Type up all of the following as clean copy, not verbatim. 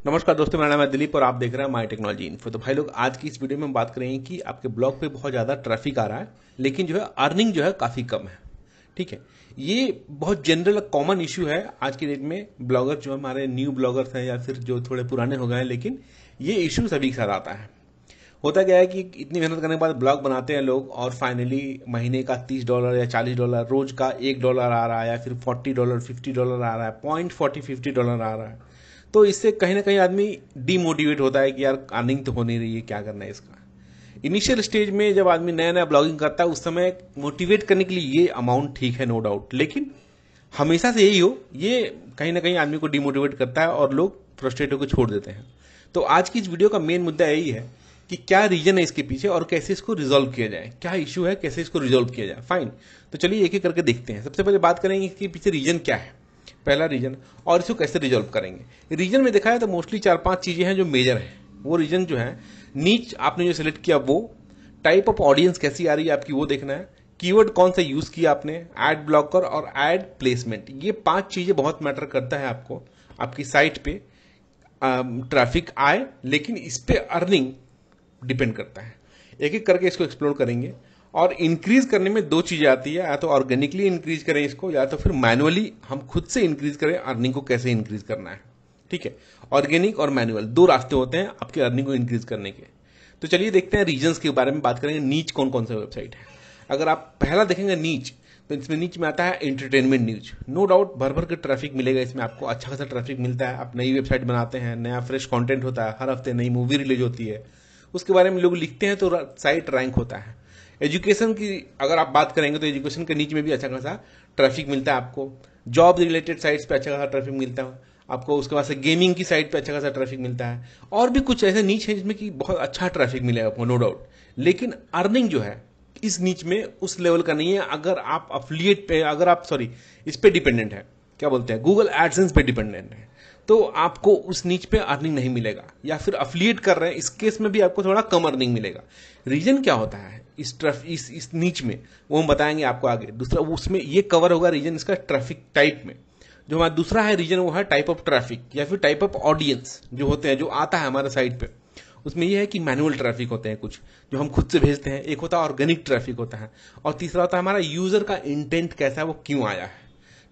नमस्कार दोस्तों, मेरा नाम है दिलीप और आप देख रहे हैं माई टेक्नोलॉजी इन्फो। तो भाई लोग, आज की इस वीडियो में हम बात करेंगे कि आपके ब्लॉग पे बहुत ज़्यादा ट्रैफिक आ रहा है, लेकिन जो है अर्निंग जो है काफ़ी कम है। ठीक है, ये बहुत जनरल कॉमन इशू है आज की डेट में। ब्लॉगर जो हमारे न्यू ब्लॉगर्स हैं या फिर जो थोड़े पुराने हो गए हैं, लेकिन ये इशू सभी के साथ आता है। होता क्या है कि इतनी मेहनत करने के बाद ब्लॉग बनाते हैं लोग और फाइनली महीने का $30 या $40, रोज का $1 आ रहा है या फिर $40 $50 आ रहा है, $0.40-50 आ रहा है। तो इससे कहीं ना कहीं आदमी डीमोटिवेट होता है कि यार अर्निंग तो हो नहीं रही है, क्या करना है इसका। इनिशियल स्टेज में जब आदमी नया नया ब्लॉगिंग करता है, उस समय मोटिवेट करने के लिए ये अमाउंट ठीक है, नो डाउट, लेकिन हमेशा से यही हो, ये कहीं ना कहीं आदमी को डिमोटिवेट करता है और लोग फ्रस्ट्रेट होकर छोड़ देते हैं। तो आज की इस वीडियो का मेन मुद्दा यही है कि क्या रीजन है इसके पीछे और कैसे इसको रिजोल्व किया जाए, क्या इशू है, कैसे इसको रिजोल्व किया जाए। फाइन, तो चलिए एक एक करके देखते हैं। सबसे पहले बात करेंगे इसके पीछे रीजन क्या है, पहला रीजन, और इसको कैसे रिजोल्व करेंगे। रीजन में देखा है तो मोस्टली 4-5 चीजें हैं जो मेजर है। वो रीजन जो है, नीच आपने जो सिलेक्ट किया वो, टाइप ऑफ ऑडियंस कैसी आ रही है आपकी वो देखना है, कीवर्ड कौन सा यूज किया आपने, एड ब्लॉकर और एड प्लेसमेंट। ये 5 चीजें बहुत मैटर करता है आपको आपकी साइट पे ट्रैफिक आए, लेकिन इस पे अर्निंग डिपेंड करता है। एक एक करके इसको एक्सप्लोर करेंगे। और इंक्रीज करने में 2 चीजें आती है, या तो ऑर्गेनिकली इंक्रीज करें इसको, या तो फिर मैनुअली हम खुद से इंक्रीज करें। अर्निंग को कैसे इंक्रीज करना है, ठीक है। ऑर्गेनिक और मैनुअल 2 रास्ते होते हैं आपके अर्निंग को इंक्रीज करने के। तो चलिए देखते हैं, रीजन्स के बारे में बात करेंगे। नीच कौन कौन सा वेबसाइट है। अगर आप पहला देखेंगे नीच, तो इसमें नीच में आता है एंटरटेनमेंट न्यूज। नो डाउट भर भर के ट्रैफिक मिलेगा इसमें, आपको अच्छा खासा ट्रैफिक मिलता है। आप नई वेबसाइट बनाते हैं, नया फ्रेश कंटेंट होता है, हर हफ्ते नई मूवी रिलीज होती है, उसके बारे में लोग लिखते हैं तो साइट रैंक होता है। एजुकेशन की अगर आप बात करेंगे तो एजुकेशन के नीचे में भी अच्छा खासा ट्रैफिक मिलता है आपको। जॉब रिलेटेड साइट्स पे अच्छा खासा ट्रैफिक मिलता है आपको। उसके बाद से गेमिंग की साइट पे अच्छा खासा ट्रैफिक मिलता है। और भी कुछ ऐसे नीच है जिसमें कि बहुत अच्छा ट्रैफिक मिलेगा आपको, नो डाउट। लेकिन अर्निंग जो है इस नीच में उस लेवल का नहीं है। अगर आप अफिलिएट पे, अगर आप इस पे डिपेंडेंट है, क्या बोलते हैं, गूगल एडसेंस पे डिपेंडेंट है, तो आपको उस नीच पे अर्निंग नहीं मिलेगा। या फिर अफिलिएट कर रहे हैं, इस केस में भी आपको थोड़ा कम अर्निंग मिलेगा। रीजन क्या होता है इस नीच में, वो हम बताएंगे आपको आगे। दूसरा उसमें ये कवर होगा रीजन इसका ट्रैफिक टाइप में। जो हमारा दूसरा है रीजन, वो है टाइप ऑफ ट्रैफिक या फिर टाइप ऑफ ऑडियंस जो होते हैं, जो आता है हमारे साइट पे। उसमें यह है कि मैनुअल ट्रैफिक होते हैं कुछ जो हम खुद से भेजते हैं, एक होता है ऑर्गेनिक ट्रैफिक होता है, और तीसरा होता है हमारा यूजर का इंटेंट कैसा है, वो क्यों आया है।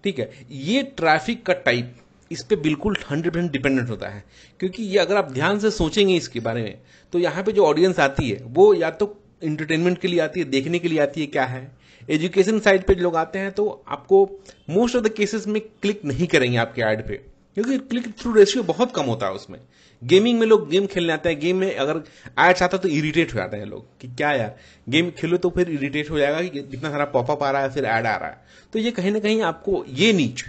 ठीक है, ये ट्रैफिक का टाइप इस पे बिल्कुल 100% डिपेंडेंट होता है। क्योंकि ये अगर आप ध्यान से सोचेंगे इसके बारे में, तो यहाँ पे जो ऑडियंस आती है वो या तो इंटरटेनमेंट के लिए आती है, देखने के लिए आती है क्या है। एजुकेशन साइट पे लोग आते हैं तो आपको मोस्ट ऑफ द केसेस में क्लिक नहीं करेंगे आपके ऐड पे, क्योंकि क्लिक थ्रू रेशियो बहुत कम होता है उसमें। गेमिंग में लोग गेम खेलने आते हैं, गेम में अगर एड्स आता है तो इरिटेट हो जाते हैं लोग कि क्या यार गेम खेलो, तो फिर इरिटेट हो जाएगा कि इतना सारा पॉपअप आ रहा है, फिर ऐड आ रहा है। तो ये कहीं ना कहीं आपको ये नीच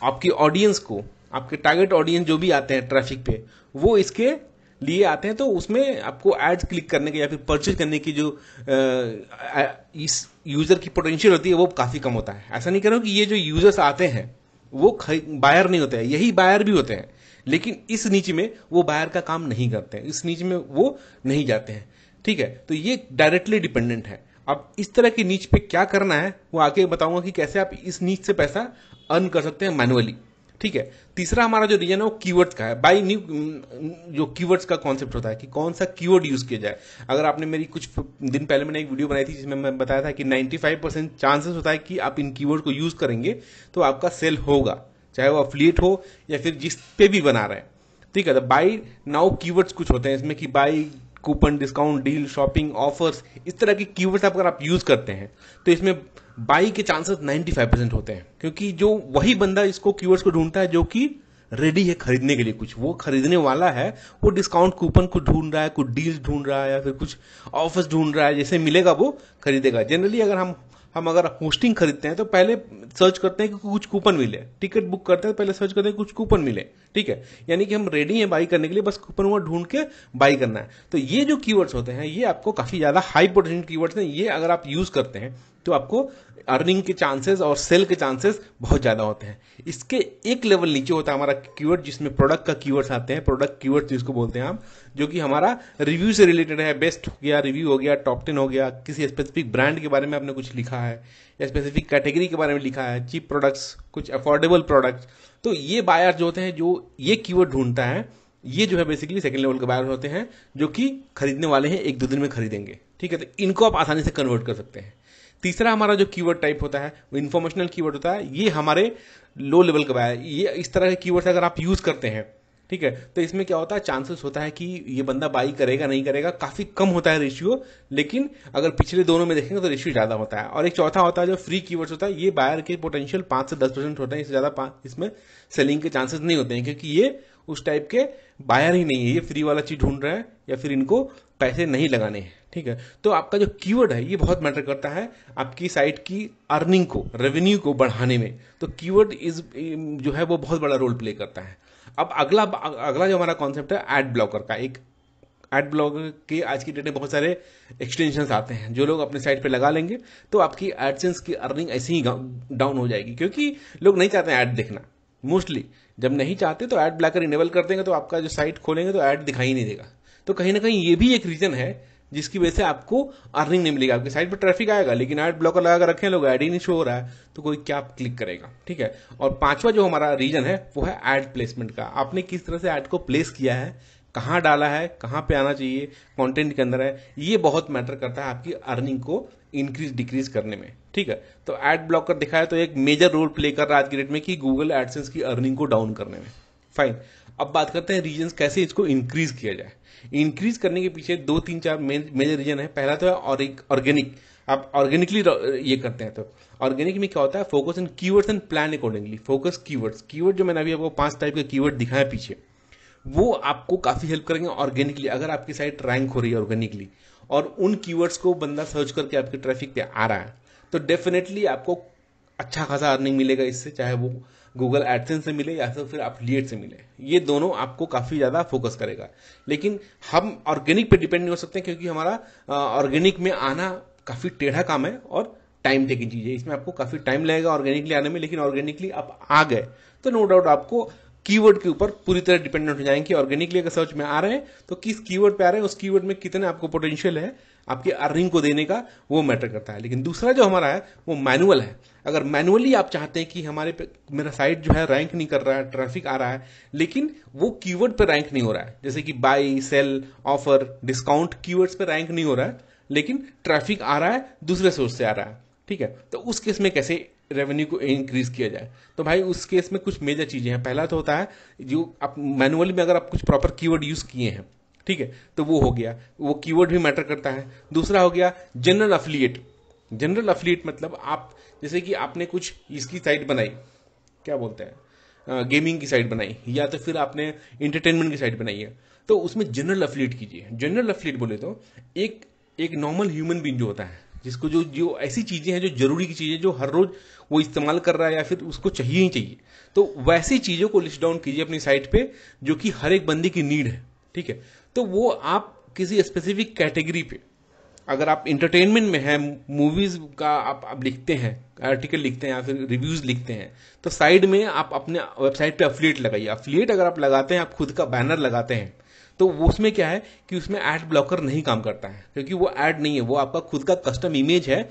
आपकी ऑडियंस को, आपके टारगेट ऑडियंस जो भी आते हैं ट्रैफिक पे, वो इसके लिए आते हैं। तो उसमें आपको एड्स क्लिक करने के या फिर परचेज करने की जो इस यूजर की पोटेंशियल होती है वो काफी कम होता है। ऐसा नहीं कह रहा हूं कि ये जो यूजर्स आते हैं वो बायर नहीं होते हैं, यही बायर भी होते हैं, लेकिन इस नीच में वो बायर का काम नहीं करते हैं, इस नीच में वो नहीं जाते हैं। ठीक है, तो ये डायरेक्टली डिपेंडेंट है। अब इस तरह की नीच पे क्या करना है वो आगे बताऊंगा कि कैसे आप इस नीच से पैसा अर्न कर सकते हैं मैनुअली। ठीक है, तीसरा हमारा जो रीजन है वो कीवर्ड्स का है। बाय न्यू जो कीवर्ड्स का कॉन्सेप्ट होता है कि कौन सा कीवर्ड यूज किया जाए। अगर आपने मेरी कुछ दिन पहले मैंने एक वीडियो बनाई थी जिसमें मैं बताया था कि 95% चांसेस होता है कि आप इन कीवर्ड को यूज करेंगे तो आपका सेल होगा, चाहे वो अफिलिएट हो या फिर जिस पे भी बना रहे हैं। ठीक है, तो बाय नाउ कीवर्ड्स कुछ होते हैं इसमें कि buy coupon, discount, deal, shopping, offers, इस तरह के कीवर्ड्स अगर आप यूज करते हैं तो इसमें बाई के चांसेस 95% होते हैं। क्योंकि जो वही बंदा इसको कीवर्ड्स को ढूंढता है जो कि रेडी है खरीदने के लिए, कुछ वो खरीदने वाला है, वो डिस्काउंट कूपन को ढूंढ रहा है, कुछ डील्स ढूंढ रहा है या फिर कुछ ऑफर्स ढूंढ रहा है, जैसे मिलेगा वो खरीदेगा। जनरली अगर हम अगर होस्टिंग खरीदते हैं तो पहले सर्च करते हैं कि कुछ कूपन मिले, टिकट बुक करते हैं तो पहले सर्च करते हैं कुछ कूपन मिले। ठीक है, यानी कि हम रेडी हैं बाई करने के लिए, बस कूपन वो ढूंढ के बाई करना है। तो ये जो कीवर्ड्स होते हैं ये आपको काफी ज्यादा हाई पोटेंशियल कीवर्ड्स हैं। ये अगर आप यूज करते हैं तो आपको अर्निंग के चांसेस और सेल के चांसेस बहुत ज्यादा होते हैं। इसके एक लेवल नीचे होता है हमारा कीवर्ड जिसमें प्रोडक्ट का कीवर्ड्स आते हैं, प्रोडक्ट कीवर्ड्स जिसको बोलते हैं हम, जो कि हमारा रिव्यू से रिलेटेड है। बेस्ट हो गया, रिव्यू हो गया, टॉप 10 हो गया, किसी स्पेसिफिक ब्रांड के बारे में आपने कुछ लिखा है या स्पेसिफिक कैटेगरी के बारे में लिखा है, चीप प्रोडक्ट्स, कुछ अफोर्डेबल प्रोडक्ट्स। तो ये बायर जो होते हैं, जो ये कीवर्ड ढूंढता है, ये जो है बेसिकली सेकंड लेवल के बायर होते हैं जो कि खरीदने वाले हैं, 1-2 दिन में खरीदेंगे, ठीक है। तो इनको आप आसानी से कन्वर्ट कर सकते हैं। तीसरा हमारा जो कीवर्ड टाइप होता है वो इन्फॉर्मेशनल कीवर्ड होता है। ये हमारे लो लेवल का बायर, ये इस तरह के कीवर्ड्स अगर आप यूज करते हैं, ठीक है, तो इसमें क्या होता है, चांसेस होता है कि ये बंदा बाई करेगा नहीं करेगा, काफी कम होता है रेशियो, लेकिन अगर पिछले दोनों में देखेंगे तो रेशियो ज्यादा होता है। और एक चौथा होता है जो फ्री कीवर्ड्स होता है, ये बायर के पोटेंशियल 5 से 10% होते हैं, इससे ज्यादा इसमें सेलिंग के चांसेस नहीं होते हैं, क्योंकि ये उस टाइप के बायर ही नहीं है, ये फ्री वाला चीज ढूंढ रहा है या फिर इनको पैसे नहीं लगाने हैं, ठीक है। तो आपका जो कीवर्ड है ये बहुत मैटर करता है आपकी साइट की अर्निंग को, रेवेन्यू को बढ़ाने में। तो कीवर्ड इज जो है वो बहुत बड़ा रोल प्ले करता है। अब अगला जो हमारा कॉन्सेप्ट है एड ब्लॉकर का। एक एड ब्लॉकर के आज की डेट में बहुत सारे एक्सटेंशंस आते हैं जो लोग अपने साइट पे लगा लेंगे, तो आपकी एडसेंस की अर्निंग ऐसे ही डाउन हो जाएगी, क्योंकि लोग नहीं चाहते ऐड देखना। मोस्टली जब नहीं चाहते तो ऐड ब्लॉकर इनेबल कर देंगे, तो आपका जो साइट खोलेंगे तो ऐड दिखाई नहीं देगा। तो कहीं ना कहीं ये भी एक रीजन है जिसकी वजह से आपको अर्निंग नहीं मिलेगा। आपकी साइट पर ट्रैफिक आएगा लेकिन ऐड ब्लॉकर लगा कर रखें लोग, ऐड ही नहीं शो हो रहा है, तो कोई क्या क्लिक करेगा, ठीक है। और पांचवा जो हमारा रीजन है वो है ऐड प्लेसमेंट का। आपने किस तरह से ऐड को प्लेस किया है, कहां डाला है, कहां पे आना चाहिए, कंटेंट के अंदर है, ये बहुत मैटर करता है आपकी अर्निंग को इंक्रीज डिक्रीज करने में, ठीक है। तो ऐड ब्लॉकर दिखाया तो एक मेजर रोल प्ले कर रहा है आज की डेट में कि गूगल एडसेंस की अर्निंग को डाउन करने में। फाइन, अब बात करते हैं रीजन कैसे इसको इंक्रीज किया जाए। इंक्रीज करने के पीछे 2-3-4 मेजर रीजन है। पहला तो है ऑर्गेनिक। आप ऑर्गेनिकली ये करते हैं तो ऑर्गेनिक में क्या होता है, focus in keywords and plan accordingly. Focus keywords, keyword जो मैंने अभी आपको 5 टाइप के कीवर्ड दिखाया पीछे, वो आपको काफी हेल्प करेंगे ऑर्गेनिकली। अगर आपकी साइट रैंक हो रही है ऑर्गेनिकली और उन कीवर्ड्स को बंदा सर्च करके आपके ट्रैफिक पे आ रहा है, तो डेफिनेटली आपको अच्छा खासा अर्निंग मिलेगा इससे, चाहे वो गूगल एडसेंस से मिले या फिर एफिलिएट से मिले। ये दोनों आपको काफी ज्यादा फोकस करेगा। लेकिन हम ऑर्गेनिक पे डिपेंड नहीं हो सकते, क्योंकि हमारा ऑर्गेनिक में आना काफी टेढ़ा काम है और टाइम टेकिंग चीज है। इसमें आपको काफी टाइम लगेगा ऑर्गेनिकली आने में, लेकिन ऑर्गेनिकली आप आ गए तो नो डाउट आपको कीवर्ड के ऊपर पूरी तरह डिपेंडेंट हो जाएंगे। ऑर्गेनिकली अगर सर्च में आ रहे हैं तो किस कीवर्ड पे आ रहे हैं, उस कीवर्ड में कितने आपको पोटेंशियल है आपकी अर्निंग को देने का, वो मैटर करता है। लेकिन दूसरा जो हमारा है वो मैनुअल है। अगर मैनुअली आप चाहते हैं कि मेरा साइट जो है रैंक नहीं कर रहा है, ट्रैफिक आ रहा है, लेकिन वो कीवर्ड पे रैंक नहीं हो रहा है, जैसे कि buy, sale, offer, discount keywords पे रैंक नहीं हो रहा है, लेकिन ट्रैफिक आ रहा है दूसरे सोर्स से आ रहा है, ठीक है। तो उस केस में कैसे रेवेन्यू को इंक्रीज किया जाए, तो भाई उस केस में कुछ मेजर चीजें हैं। पहला तो होता है जो आप मैनुअली में अगर आप कुछ प्रॉपर कीवर्ड यूज किए हैं, ठीक है, तो वो हो गया, वो कीवर्ड भी मैटर करता है। दूसरा हो गया जनरल अफिलिएट। जनरल अफिलिएट मतलब आप जैसे कि आपने कुछ इसकी साइट बनाई, क्या बोलते हैं, गेमिंग की साइट बनाई, या तो फिर आपने इंटरटेनमेंट की साइट बनाई है, तो उसमें जनरल अफिलिएट कीजिए। जनरल अफिलिएट बोले तो एक नॉर्मल ह्यूमन बीइंग जो होता है, जिसको जो ऐसी चीजें हैं जो जरूरी की चीजें जो हर रोज वो इस्तेमाल कर रहा है या फिर उसको चाहिए ही चाहिए, तो वैसी चीजों को लिस्ट डाउन कीजिए अपनी साइट पे जो कि हर एक बंदे की नीड है, ठीक है। तो वो आप किसी स्पेसिफिक कैटेगरी पे, अगर आप इंटरटेनमेंट में है, मूवीज का आप लिखते हैं, आर्टिकल लिखते हैं या फिर रिव्यूज लिखते हैं, तो साइड में आप अपने वेबसाइट पे अफिलिएट लगाइए। अफिलिएट अगर आप लगाते हैं, आप खुद का बैनर लगाते हैं, तो वो उसमें क्या है कि उसमें एड ब्लॉकर नहीं काम करता है, क्योंकि वो एड नहीं है, वो आपका खुद का कस्टम इमेज है।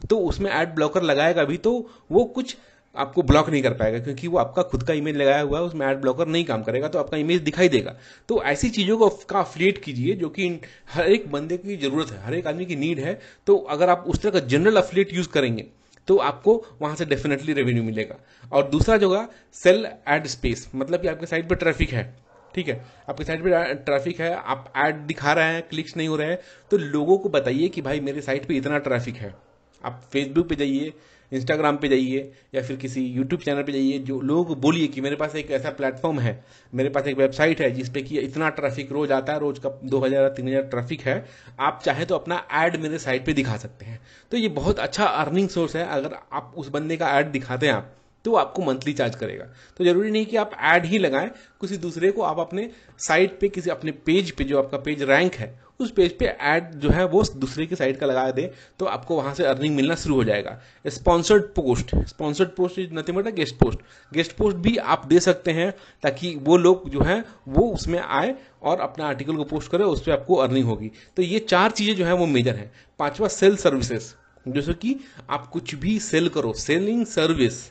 तो उसमें एड ब्लॉकर लगाएगा भी तो वो कुछ आपको ब्लॉक नहीं कर पाएगा, क्योंकि वो आपका खुद का इमेज लगाया हुआ है, उसमें एड ब्लॉकर नहीं काम करेगा, तो आपका इमेज दिखाई देगा। तो ऐसी चीजों को का अफिलिएट कीजिए जो कि हर एक बंदे की जरूरत है, हर एक आदमी की नीड है। तो अगर आप उस तरह का जनरल अफिलिएट यूज करेंगे तो आपको वहां से डेफिनेटली रेवेन्यू मिलेगा। और दूसरा जो होगा सेल एड स्पेस, मतलब कि आपके साइट पर ट्रैफिक है, ठीक है, आपकी साइट पे ट्रैफिक है, आप ऐड दिखा रहे हैं, क्लिक्स नहीं हो रहे हैं, तो लोगों को बताइए कि भाई मेरे साइट पे इतना ट्रैफिक है। आप फेसबुक पे जाइए, इंस्टाग्राम पे जाइए, या फिर किसी यूट्यूब चैनल पे जाइए, जो लोगों को बोलिए कि मेरे पास एक ऐसा प्लेटफॉर्म है, मेरे पास एक वेबसाइट है जिसपे कि इतना ट्रैफिक रोज आता है, रोज का 2000-3000 ट्रैफिक है, आप चाहे तो अपना ऐड मेरे साइट पे दिखा सकते हैं। तो ये बहुत अच्छा अर्निंग सोर्स है। अगर आप उस बंदे का ऐड दिखाते हैं आप, तो आपको मंथली चार्ज करेगा। तो जरूरी नहीं कि आप ऐड ही लगाएं, किसी दूसरे को आप अपने साइट पे, किसी अपने पेज पे, जो आपका पेज रैंक है उस पेज पे ऐड जो है वो दूसरे की साइट का लगा दे, तो आपको वहां से अर्निंग मिलना शुरू हो जाएगा। Sponsored post is nothing but guest post भी आप दे सकते हैं, ताकि वो लोग जो है वो उसमें आए और अपना आर्टिकल को पोस्ट करे, उस पर आपको अर्निंग होगी। तो ये 4 चीजें जो है वो मेजर है। पांचवा सेल सर्विसेज, जैसे कि आप कुछ भी सेल करो, सेलिंग सर्विस।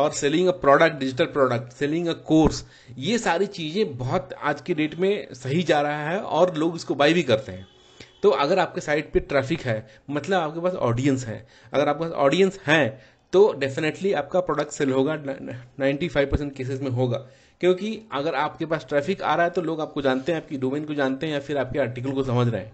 और selling a product, digital product, selling a course, ये सारी चीजें बहुत आज की डेट में सही जा रहा है और लोग इसको बाय भी करते हैं। तो अगर आपके साइट पे ट्रैफिक है, मतलब आपके पास ऑडियंस है, अगर आपके पास ऑडियंस है तो डेफिनेटली आपका प्रोडक्ट सेल होगा, 95% केसेस में होगा। क्योंकि अगर आपके पास ट्रैफिक आ रहा है तो लोग आपको जानते हैं, आपकी डोमेन को जानते हैं, या फिर आपके आर्टिकल को समझ रहे हैं,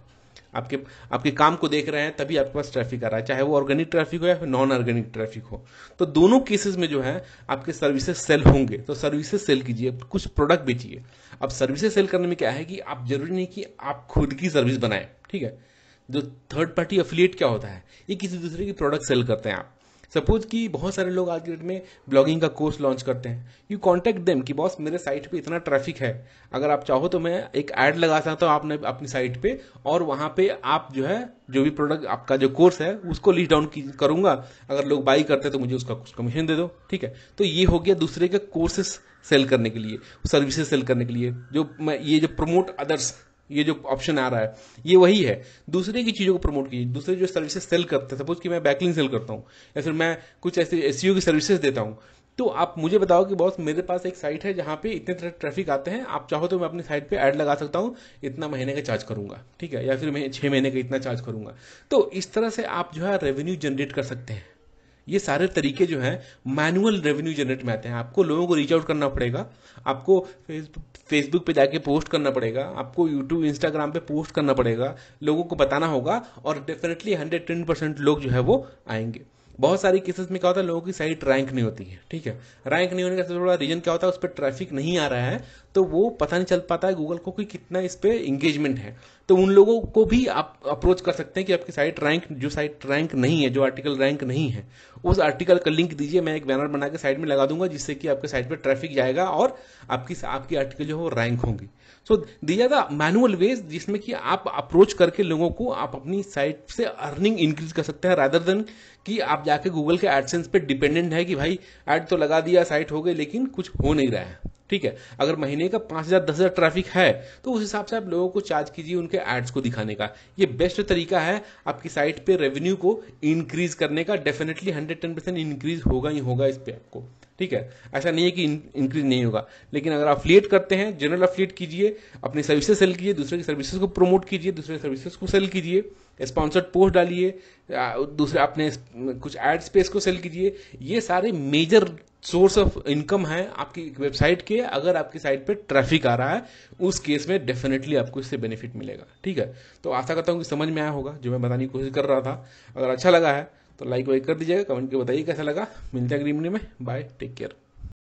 आपके आपके काम को देख रहे हैं, तभी आपके पास ट्रैफिक आ रहा है, चाहे वो ऑर्गेनिक ट्रैफिक हो या फिर नॉन ऑर्गेनिक ट्रैफिक हो। तो दोनों केसेस में जो है आपके सर्विसेज सेल होंगे, तो सर्विसेज सेल कीजिए, कुछ प्रोडक्ट बेचिए। अब सर्विसेज सेल करने में क्या है कि आप जरूरी नहीं कि आप खुद की सर्विस बनाएं, ठीक है। जो थर्ड पार्टी एफिलिएट क्या होता है, ये किसी दूसरे की प्रोडक्ट सेल करते हैं। आप सपोज कि बहुत सारे लोग आज के डेट में ब्लॉगिंग का कोर्स लॉन्च करते हैं, यू कॉन्टेक्ट देम कि बॉस मेरे साइट पे इतना ट्रैफिक है, अगर आप चाहो तो मैं एक ऐड लगा सकता हूँ आपने अपनी साइट पे, और वहां पे आप जो है जो भी प्रोडक्ट आपका जो कोर्स है उसको लिस्ट डाउन करूंगा, अगर लोग बाई करते हैं तो मुझे उसका कुछ कमीशन दे दो, ठीक है। तो ये हो गया दूसरे के कोर्सेस सेल करने के लिए, सर्विसेज सेल करने के लिए। जो मैं ये जो प्रमोट अदर्स, ये जो ऑप्शन आ रहा है ये वही है, दूसरे की चीजों को प्रमोट कीजिए। दूसरे जो सर्विसेज सेल करते हैं, सपोज कि मैं बैकलिंक सेल करता हूं या फिर मैं कुछ ऐसे एसईओ की सर्विसेज देता हूं, तो आप मुझे बताओ कि बॉस मेरे पास एक साइट है जहां पे इतने तरह ट्रैफिक आते हैं, आप चाहो तो मैं अपनी साइट पे ऐड लगा सकता हूं, इतना महीने का चार्ज करूंगा, ठीक है, या फिर मैं 6 महीने का इतना चार्ज करूंगा। तो इस तरह से आप जो है रेवेन्यू जनरेट कर सकते हैं। ये सारे तरीके जो हैं मैनुअल रेवेन्यू जनरेट में आते हैं। आपको लोगों को रीच आउट करना पड़ेगा, आपको फेसबुक पे जाके पोस्ट करना पड़ेगा, आपको यूट्यूब इंस्टाग्राम पे पोस्ट करना पड़ेगा, लोगों को बताना होगा, और डेफिनेटली 110% लोग जो है वो आएंगे। बहुत सारी केसेस में क्या होता है, लोगों की साइट रैंक नहीं होती है, ठीक है। रैंक नहीं होने का सबसे बड़ा रीजन क्या होता है, उस पर ट्रैफिक नहीं आ रहा है, तो वो पता नहीं चल पाता है गूगल को कि कितना इस पे इंगेजमेंट है। तो उन लोगों को भी आप अप्रोच कर सकते हैं कि आपकी साइट रैंक, जो साइट रैंक नहीं है, जो आर्टिकल रैंक नहीं है, उस आर्टिकल का लिंक दीजिए, मैं एक बैनर बना के साइड में लगा दूंगा, जिससे कि आपके साइट पे ट्रैफिक जाएगा और आपकी आर्टिकल जो है वो रैंक होंगी। So these are the manual ways जिसमें कि आप अप्रोच करके लोगों को आप अपनी साइट से अर्निंग इंक्रीज कर सकते हैं, रादर देन कि आप जाके गूगल के एडसेंस पे डिपेंडेंट है कि भाई ऐड तो लगा दिया, साइट हो गई, लेकिन कुछ हो नहीं रहा है, ठीक है। अगर महीने का 5,000 10,000 ट्रैफिक है तो उस हिसाब से आप लोगों को चार्ज कीजिए उनके एड्स को दिखाने का। ये बेस्ट तरीका है आपकी साइट पे रेवेन्यू को इंक्रीज करने का। डेफिनेटली 110% इंक्रीज होगा ही होगा इस पे आपको, ठीक है। ऐसा नहीं है कि इंक्रीज नहीं होगा, लेकिन अगर आप अफिलिएट करते हैं, जनरल अफिलिएट कीजिए, अपनी सर्विसेज सेल कीजिए, दूसरे की सर्विसेज को प्रमोट कीजिए, दूसरे सर्विसेज को सेल कीजिए, स्पॉन्सर्ड पोस्ट डालिए, दूसरे अपने कुछ एड स्पेस को सेल कीजिए। ये सारे मेजर सोर्स ऑफ इनकम है आपकी वेबसाइट के। अगर आपकी साइट पे ट्रैफिक आ रहा है, उस केस में डेफिनेटली आपको इससे बेनिफिट मिलेगा, ठीक है। तो आशा करता हूँ कि समझ में आया होगा जो मैं बताने की कोशिश कर रहा था। अगर अच्छा लगा है तो लाइक वाइक कर दीजिएगा, कमेंट के बताइए कैसा लगा। मिलते हैं अगली वीडियो में, बाय, टेक केयर।